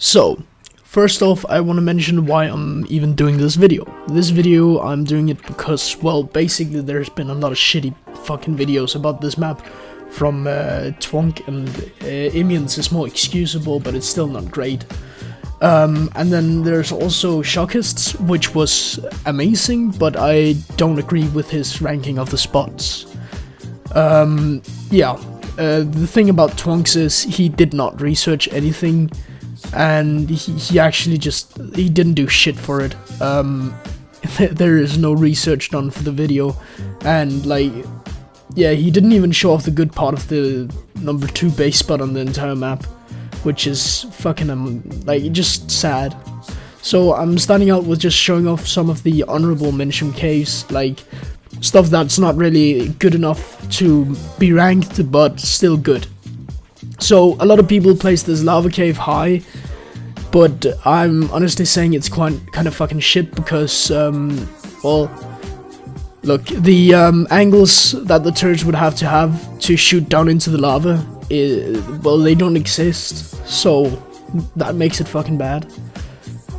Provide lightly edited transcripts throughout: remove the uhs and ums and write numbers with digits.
So, first off, I want to mention why I'm even doing this video. This video, I'm doing it because, well, basically there's been a lot of shitty fucking videos about this map from Twonk, and Imians is more excusable, but it's still not great. And then there's also Shockists, which was amazing, but I don't agree with his ranking of the spots. The thing about Twonks is he did not research anything, and he actually he didn't do shit for it. There is no research done for the video, and he didn't even show off the good part of the number 2 base spot on the entire map, which is fucking just sad. So I'm starting out with just showing off some of the honorable mention caves, like stuff that's not really good enough to be ranked, but still good. So a lot of people place this lava cave high, but I'm honestly saying it's kind of fucking shit because, well, look, the angles that the turrets would have to shoot down into the lava, well, they don't exist, so that makes it fucking bad.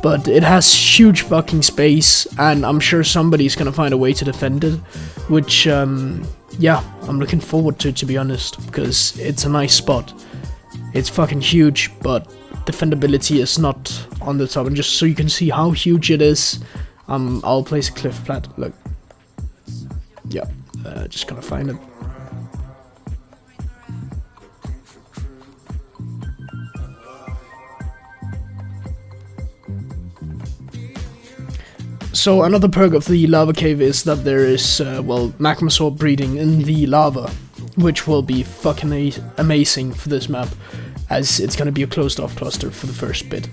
But it has huge fucking space, and I'm sure somebody's gonna find a way to defend it, which, yeah, I'm looking forward to be honest, because it's a nice spot. It's fucking huge, but defendability is not on the top. And just so you can see how huge it is, I'll place a cliff plat. Look, yeah, just gonna find it. So another perk of the lava cave is that there is, well, magma sword breeding in the lava, which will be fucking amazing for this map, as it's gonna be a closed off cluster for the first bit.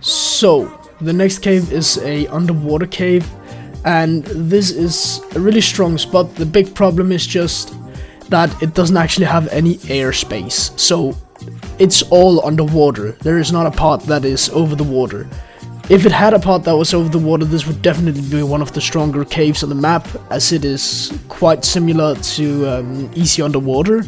So, the next cave is a underwater cave, and this is a really strong spot. The big problem is just that it doesn't actually have any airspace, so it's all underwater. There is not a part that is over the water. If it had a part that was over the water, this would definitely be one of the stronger caves on the map, as it is quite similar to Easy Underwater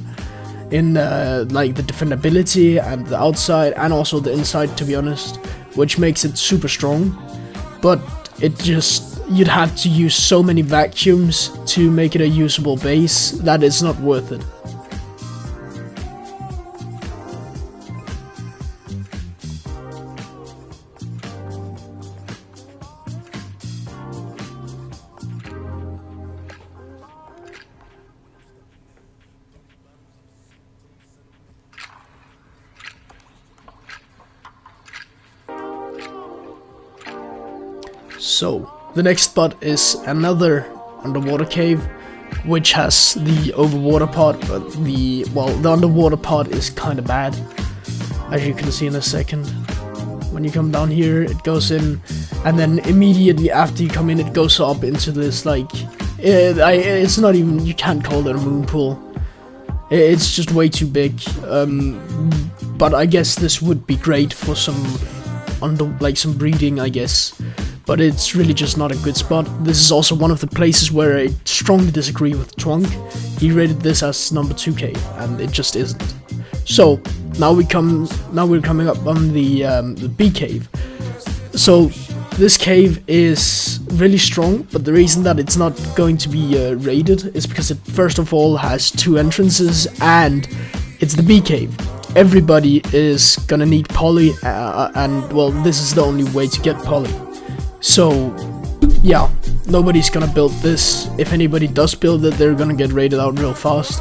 in the defendability and the outside and also the inside, to be honest, which makes it super strong. But you'd have to use so many vacuums to make it a usable base that it's not worth it. So, the next spot is another underwater cave, which has the overwater part, but the underwater part is kind of bad, as you can see in a second. When you come down here, it goes in, and then immediately after you come in, it goes up into this, it's not even, you can't call it a moon pool. It's just way too big, but I guess this would be great for some breeding, I guess. But it's really just not a good spot. This is also one of the places where I strongly disagree with Twonk. He rated this as number 2 cave, and it just isn't. So now we're coming up on the B cave. So this cave is really strong, but the reason that it's not going to be rated is because it first of all has 2 entrances, and it's the B cave. Everybody is gonna need poly, and well, this is the only way to get poly. So, yeah, nobody's gonna build this. If anybody does build it, they're gonna get raided out real fast.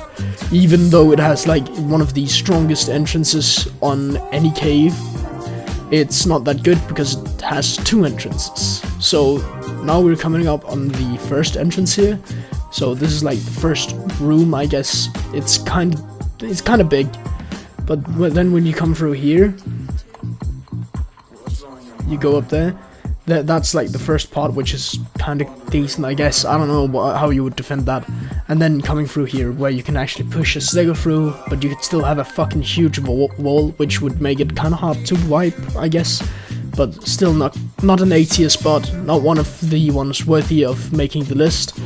Even though it has one of the strongest entrances on any cave, it's not that good because it has 2 entrances. So now we're coming up on the first entrance here. So this is the first room, I guess. It's kind of big, but then when you come through here, you go up there. That's the first part, which is kind of decent, I guess. I don't know how you would defend that. And then coming through here, where you can actually push a Stego through, but you could still have a fucking huge wall, which would make it kind of hard to wipe, I guess. But still not an A tier spot, not one of the ones worthy of making the list.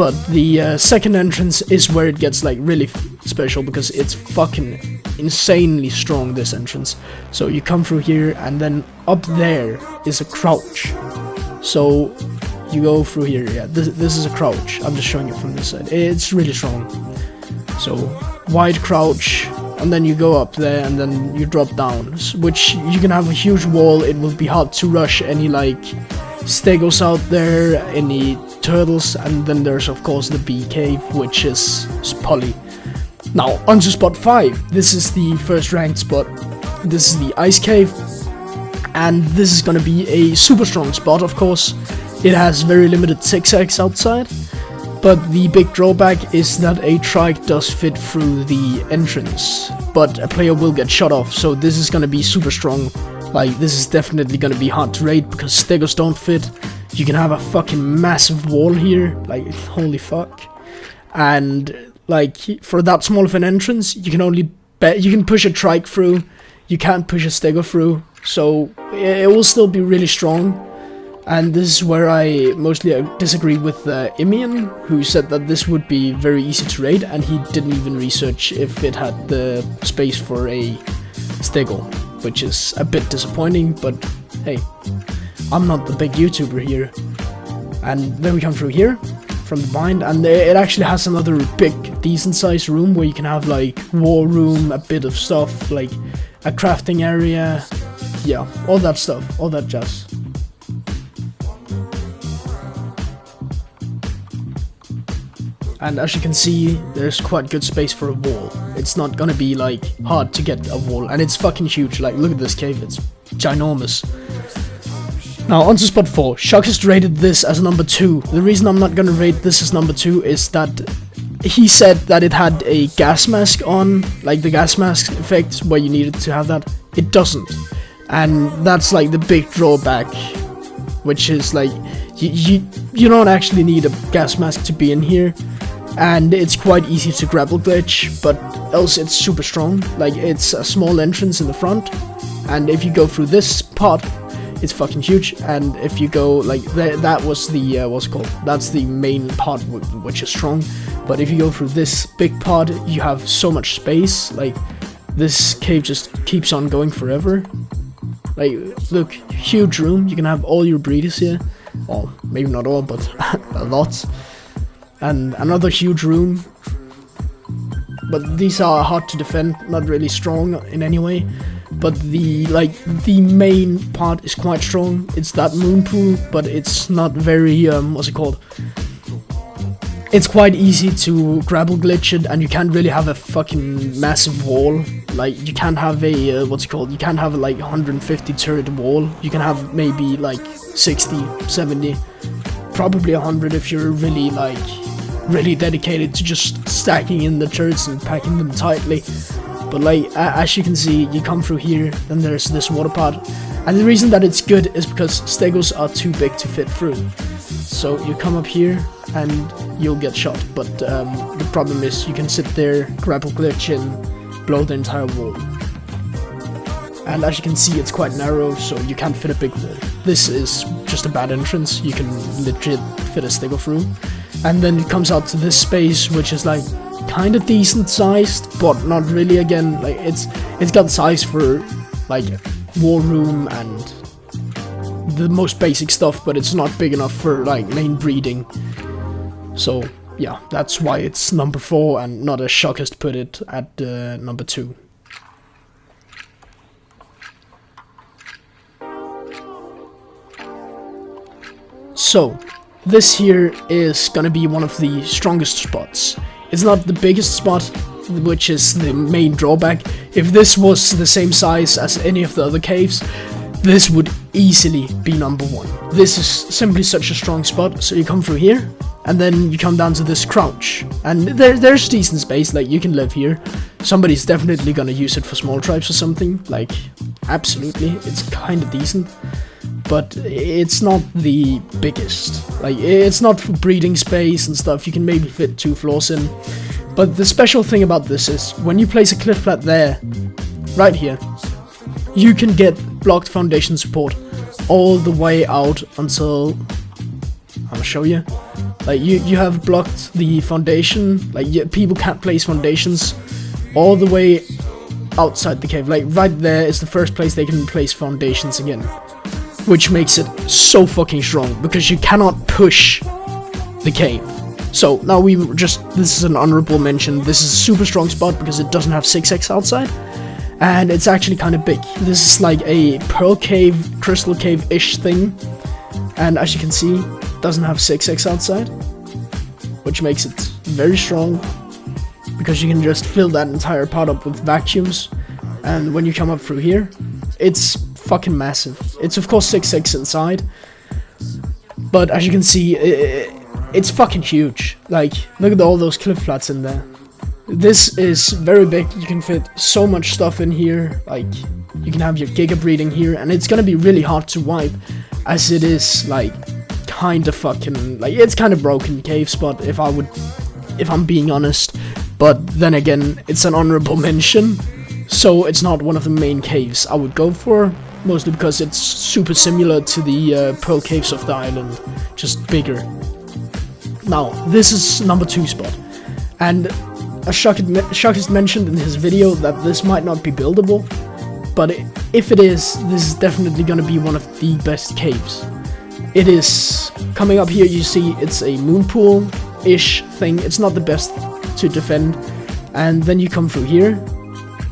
But the second entrance is where it gets like really special, because it's fucking insanely strong, this entrance. So you come through here, and then up there is a crouch. So you go through here. Yeah, this is a crouch. I'm just showing it from this side. It's really strong. So wide crouch, and then you go up there, and then you drop down, which you can have a huge wall. It will be hard to rush any like stegos out there, any turtles, and then there's of course the bee cave, which is poly. Now onto spot 5. This is the first ranked spot. This is the ice cave, and this is gonna be a super strong spot. Of course, it has very limited zigzags outside, but the big drawback is that a trike does fit through the entrance, but a player will get shot off. So this is gonna be super strong. Like, this is definitely gonna be hard to raid because stegos don't fit. You can have a fucking massive wall here, like, holy fuck. And like, for that small of an entrance, you can only you can push a trike through, you can't push a stego through, so it will still be really strong. And this is where I mostly disagree with Imian, who said that this would be very easy to raid, and he didn't even research if it had the space for a stego, which is a bit disappointing, but hey, I'm not the big YouTuber here. And then we come through here, from the bind, and it actually has another big, decent sized room where you can have like war room, a bit of stuff, like a crafting area, yeah, all that stuff, all that jazz. And as you can see, there's quite good space for a wall. It's not gonna be like hard to get a wall, and it's fucking huge. Like, look at this cave, it's ginormous. Now onto spot 4. Shock has rated this as number 2. The reason I'm not gonna rate this as number 2 is that he said that it had a gas mask on, like the gas mask effect where you needed to have that. It doesn't, and that's like the big drawback, which is like you don't actually need a gas mask to be in here. And it's quite easy to grapple glitch, but else it's super strong. Like, it's a small entrance in the front, and if you go through this part, it's fucking huge. And if you go like that was the what's it called? That's the main part which is strong. But if you go through this big part, you have so much space. Like, this cave just keeps on going forever. Like, look, huge room. You can have all your breeders here. Well, maybe not all, but a lot. And another huge room, but these are hard to defend, not really strong in any way. But the main part is quite strong. It's that moon pool, but it's not very what's it called? It's quite easy to grapple glitch it, and you can't really have a fucking massive wall. Like, you can't have a what's it called? You can't have like 150 turret wall. You can have maybe like 60, 70, probably 100 if you're really dedicated to just stacking in the turrets and packing them tightly. But like, as you can see, you come through here, then there's this water pod, and the reason that it's good is because stegos are too big to fit through. So you come up here and you'll get shot, but the problem is you can sit there, grapple glitch, and blow the entire wall. And as you can see, it's quite narrow, so you can't fit a big wall. This is just a bad entrance. You can legit fit a stego through. And then it comes out to this space, which is like kind of decent sized, but not really. Again, like, it's got size for like war room and the most basic stuff, but it's not big enough for like main breeding. So yeah, that's why it's number 4 and not as Shock has put it at number 2. So this here is gonna be one of the strongest spots. It's not the biggest spot, which is the main drawback. If this was the same size as any of the other caves, this would easily be number 1. This is simply such a strong spot. So you come through here, and then you come down to this crouch, and there's decent space. Like, you can live here. Somebody's definitely gonna use it for small tribes or something. Like, absolutely, it's kind of decent. But it's not the biggest. Like, it's not for breeding space and stuff. You can maybe fit 2 floors in. But the special thing about this is, when you place a cliff plat there, right here, you can get blocked foundation support all the way out until, I'll show you, Like you have blocked the foundation. Like people can't place foundations all the way outside the cave. Like right there is the first place they can place foundations again, which makes it so fucking strong because you cannot push the cave. So now this is an honorable mention. This is a super strong spot because it doesn't have 6x outside, and it's actually kind of big. This is like a pearl cave, crystal cave-ish thing, and as you can see, it doesn't have 6x outside, which makes it very strong because you can just fill that entire part up with vacuums, and when you come up through here, it's fucking massive. It's of course 6x inside, but as you can see, it's fucking huge. Like, look at all those cliff flats in there. This is very big. You can fit so much stuff in here. Like, you can have your giga breeding here, and it's gonna be really hard to wipe, as it is like kind of fucking like it's kind of broken cave spot if I'm being honest. But then again, it's an honorable mention, so it's not one of the main caves I would go for. Mostly because it's super similar to the pearl caves of the island, just bigger. Now, this is number 2 spot, and Shakis mentioned in his video that this might not be buildable, but if it is, this is definitely gonna be one of the best caves. It is coming up here. You see, it's a moon pool-ish thing. It's not the best to defend, and then you come through here.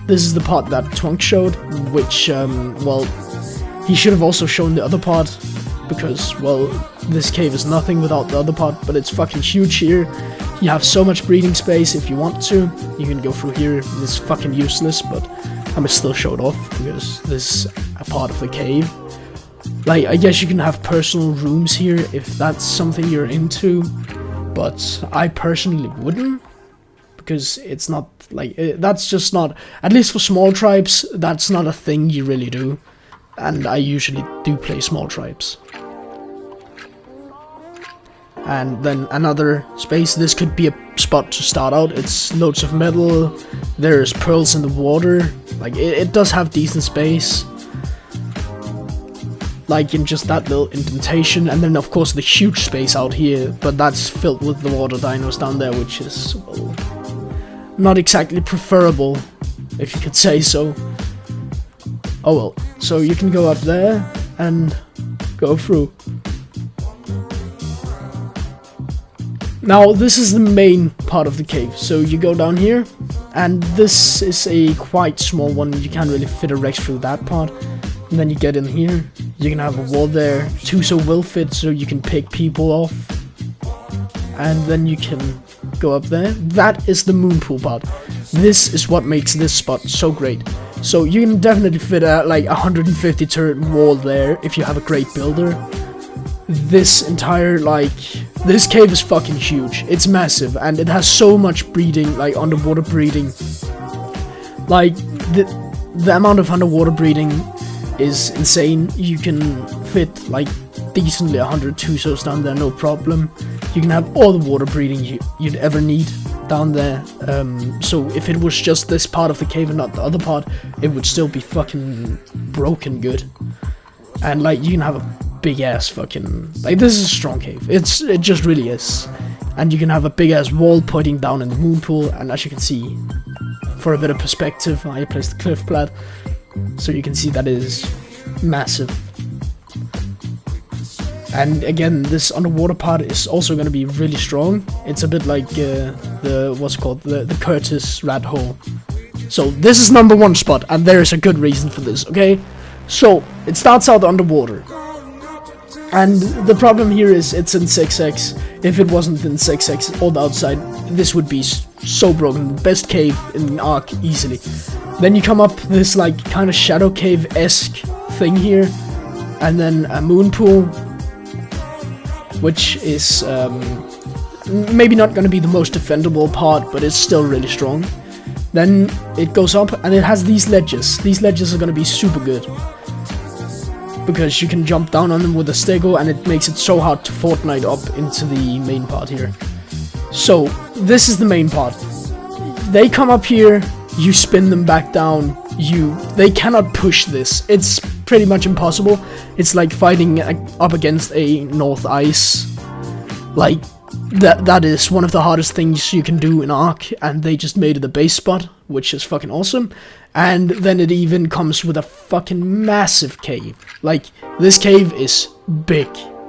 This is the part that Twunk showed, which, well, he should have also shown the other part, because, well, this cave is nothing without the other part, but it's fucking huge here. You have so much breathing space if you want to. You can go through here. It's fucking useless, but I'm gonna still show it off, because this is a part of the cave. Like, I guess you can have personal rooms here if that's something you're into, but I personally wouldn't. Because it's not, like, that's just not, at least for small tribes, that's not a thing you really do. And I usually do play small tribes. And then another space, this could be a spot to start out. It's loads of metal, there's pearls in the water, like, it does have decent space. Like in just that little indentation, and then of course the huge space out here, but that's filled with the water dinos down there, which is, well, not exactly preferable, if you could say so. Oh well, so you can go up there and go through. Now this is the main part of the cave, so you go down here, and this is a quite small one. You can't really fit a Rex through that part. And then you get in here, you can have a wall there, Tuso will fit so you can pick people off. And then you can go up there. That is the moon pool part. This is what makes this spot so great. So you can definitely fit a like 150 turret wall there if you have a great builder. This entire, like, this cave is fucking huge. It's massive, and it has so much breeding, like underwater breeding. Like, the amount of underwater breeding is insane. You can fit like decently 100 Tusos down there, no problem. You can have all the water breeding you'd ever need down there. So if it was just this part of the cave and not the other part, it would still be fucking broken good. And like, you can have a big ass fucking, like, this is a strong cave. It just really is. And you can have a big ass wall pointing down in the moon pool, and as you can see, for a bit of perspective, I placed the cliff plat, so you can see that is massive. And again, this underwater part is also going to be really strong. It's a bit like the what's it called, the Curtis rat hole. So this is number 1 spot, and there is a good reason for this, okay? So it starts out underwater, and the problem here is it's in 6x. If it wasn't in 6x or the outside, this would be so broken. The best cave in the Ark, easily. Then you come up this like kind of shadow cave-esque thing here, and then a moon pool, which is maybe not going to be the most defendable part, but it's still really strong. Then it goes up, and it has these ledges. These ledges are going to be super good, because you can jump down on them with a stego, and it makes it so hard to Fortnite up into the main part here. So this is the main part. They come up here, you spin them back down, they cannot push this. It's pretty much impossible. It's like fighting up against a North Ice. Like, that is one of the hardest things you can do in Ark, and they just made it a base spot, which is fucking awesome. And then it even comes with a fucking massive cave. Like, this cave is big,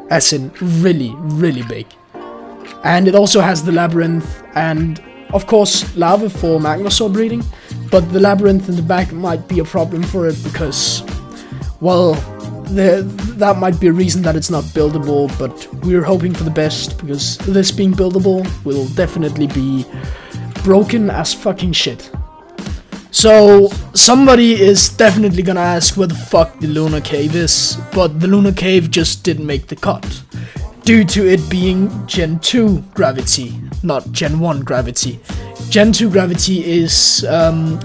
as in really, really big. And it also has the labyrinth, and of course lava for magma sword breeding, but the labyrinth in the back might be a problem for it because, well, that might be a reason that it's not buildable, but we're hoping for the best, because this being buildable will definitely be broken as fucking shit. So, somebody is definitely gonna ask where the fuck the lunar cave is, but the lunar cave just didn't make the cut, due to it being Gen 2 gravity, not Gen 1 gravity. Gen 2 gravity is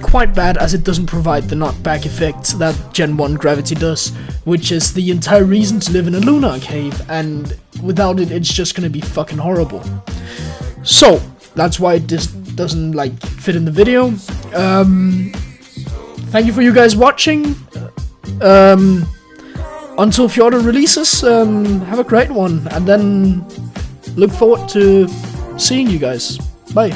quite bad, as it doesn't provide the knockback effect that Gen 1 gravity does, which is the entire reason to live in a lunar cave, and without it, it's just gonna be fucking horrible. So, that's why it just doesn't, like, fit in the video. Thank you for you guys watching. Until Fjordur releases, have a great one, and then look forward to seeing you guys. Bye.